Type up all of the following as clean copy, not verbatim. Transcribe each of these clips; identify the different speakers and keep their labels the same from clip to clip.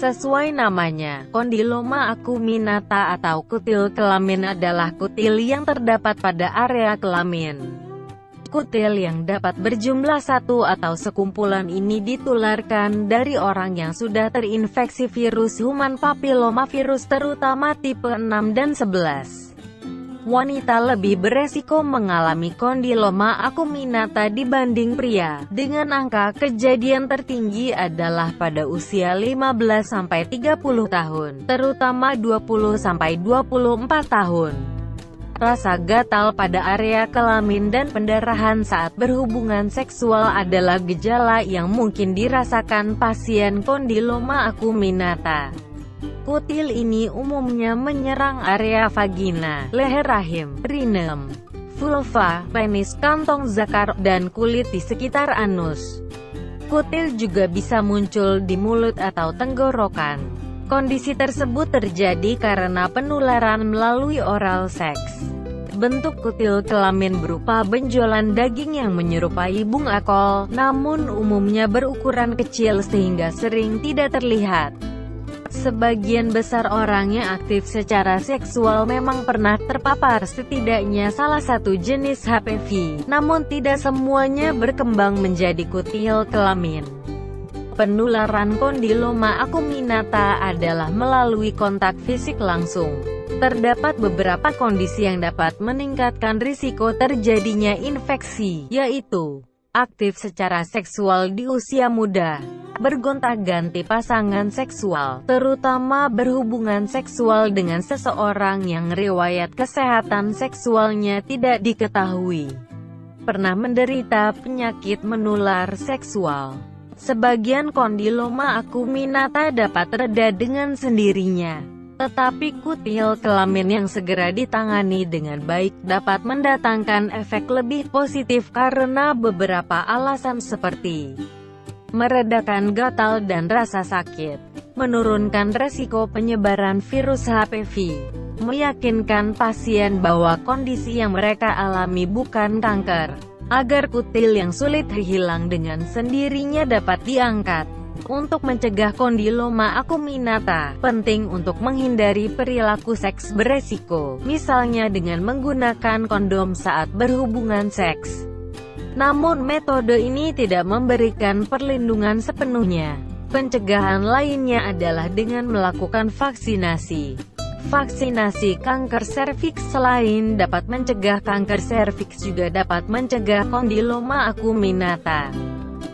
Speaker 1: Sesuai namanya, kondiloma acuminata atau kutil kelamin adalah kutil yang terdapat pada area kelamin. Kutil yang dapat berjumlah satu atau sekumpulan ini ditularkan dari orang yang sudah terinfeksi virus human papillomavirus terutama tipe 6 dan 11. Wanita lebih beresiko mengalami kondiloma acuminata dibanding pria, dengan angka kejadian tertinggi adalah pada usia 15-30 tahun, terutama 20-24 tahun. Rasa gatal pada area kelamin dan pendarahan saat berhubungan seksual adalah gejala yang mungkin dirasakan pasien kondiloma acuminata. Kutil ini umumnya menyerang area vagina, leher rahim, perineum, vulva, penis, kantong zakar, dan kulit di sekitar anus. Kutil juga bisa muncul di mulut atau tenggorokan. Kondisi tersebut terjadi karena penularan melalui oral seks. Bentuk kutil kelamin berupa benjolan daging yang menyerupai bunga kol, namun umumnya berukuran kecil sehingga sering tidak terlihat. Sebagian besar orang yang aktif secara seksual memang pernah terpapar setidaknya salah satu jenis HPV, namun tidak semuanya berkembang menjadi kutil kelamin. Penularan kondiloma acuminata adalah melalui kontak fisik langsung. Terdapat beberapa kondisi yang dapat meningkatkan risiko terjadinya infeksi, yaitu aktif secara seksual di usia muda, bergonta-ganti pasangan seksual, terutama berhubungan seksual dengan seseorang yang riwayat kesehatan seksualnya tidak diketahui, pernah menderita penyakit menular seksual. Sebagian kondiloma acuminata dapat reda dengan sendirinya, tetapi kutil kelamin yang segera ditangani dengan baik dapat mendatangkan efek lebih positif karena beberapa alasan seperti meredakan gatal dan rasa sakit, menurunkan resiko penyebaran virus HPV, meyakinkan pasien bahwa kondisi yang mereka alami bukan kanker, agar kutil yang sulit hilang dengan sendirinya dapat diangkat. Untuk mencegah kondiloma acuminata, penting untuk menghindari perilaku seks beresiko, misalnya dengan menggunakan kondom saat berhubungan seks. Namun metode ini tidak memberikan perlindungan sepenuhnya. Pencegahan lainnya adalah dengan melakukan vaksinasi. Vaksinasi kanker serviks selain dapat mencegah kanker serviks juga dapat mencegah kondiloma acuminata.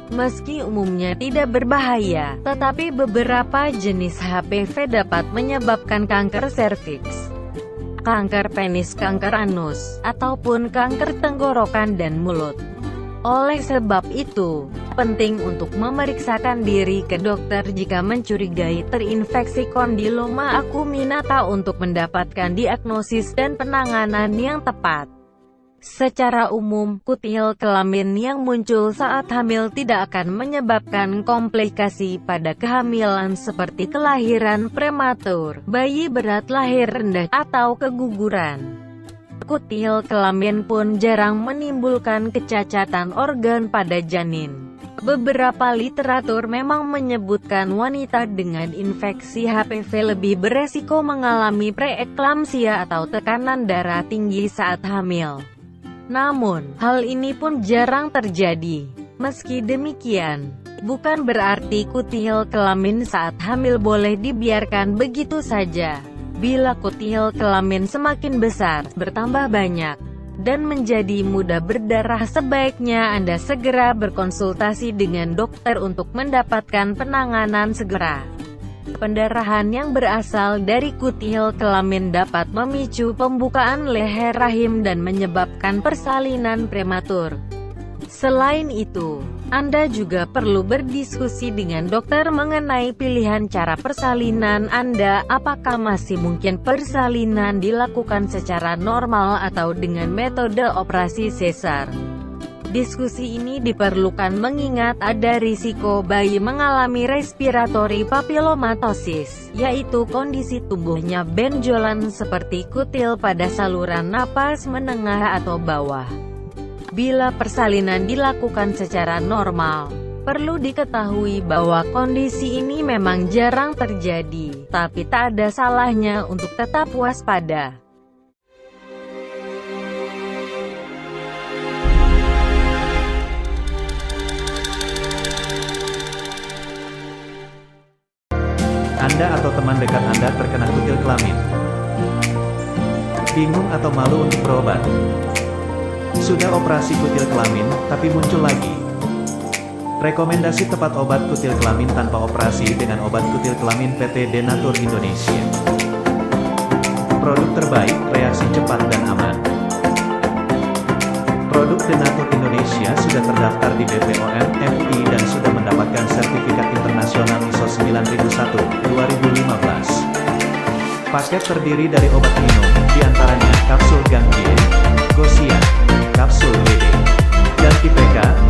Speaker 1: Meski umumnya tidak berbahaya, tetapi beberapa jenis HPV dapat menyebabkan kanker serviks, kanker penis, kanker anus, ataupun kanker tenggorokan dan mulut. Oleh sebab itu, penting untuk memeriksakan diri ke dokter jika mencurigai terinfeksi kondiloma acuminata untuk mendapatkan diagnosis dan penanganan yang tepat. Secara umum, kutil kelamin yang muncul saat hamil tidak akan menyebabkan komplikasi pada kehamilan seperti kelahiran prematur, bayi berat lahir rendah, atau keguguran. Kutil kelamin pun jarang menimbulkan kecacatan organ pada janin. Beberapa literatur memang menyebutkan wanita dengan infeksi HPV lebih beresiko mengalami preeklamsia atau tekanan darah tinggi saat hamil. Namun, hal ini pun jarang terjadi. Meski demikian, bukan berarti kutil kelamin saat hamil boleh dibiarkan begitu saja. Bila kutil kelamin semakin besar, bertambah banyak, dan menjadi mudah berdarah, sebaiknya Anda segera berkonsultasi dengan dokter untuk mendapatkan penanganan segera. Pendarahan yang berasal dari kutil kelamin dapat memicu pembukaan leher rahim dan menyebabkan persalinan prematur. Selain itu, Anda juga perlu berdiskusi dengan dokter mengenai pilihan cara persalinan Anda. Apakah masih mungkin persalinan dilakukan secara normal atau dengan metode operasi sesar? Diskusi ini diperlukan mengingat ada risiko bayi mengalami respiratory papillomatosis, yaitu kondisi tumbuhnya benjolan seperti kutil pada saluran napas menengah atau bawah. Bila persalinan dilakukan secara normal, Perlu diketahui bahwa kondisi ini memang jarang terjadi, tapi tak ada salahnya untuk tetap waspada.
Speaker 2: Anda atau teman dekat Anda terkena kutil kelamin. Bingung atau malu untuk berobat? Sudah operasi kutil kelamin, tapi muncul lagi. Rekomendasi tepat obat kutil kelamin tanpa operasi dengan obat kutil kelamin PT Denatur Indonesia. Produk terbaik, reaksi cepat dan aman. Produk Denatur Indonesia sudah terdaftar di BPOM, MUI dan sudah mendapatkan sertifikat internasional ISO 9001/2015. Paket terdiri dari obat minum, diantaranya kapsul Gangjin, Gosia, kapsul WD, dan IPK,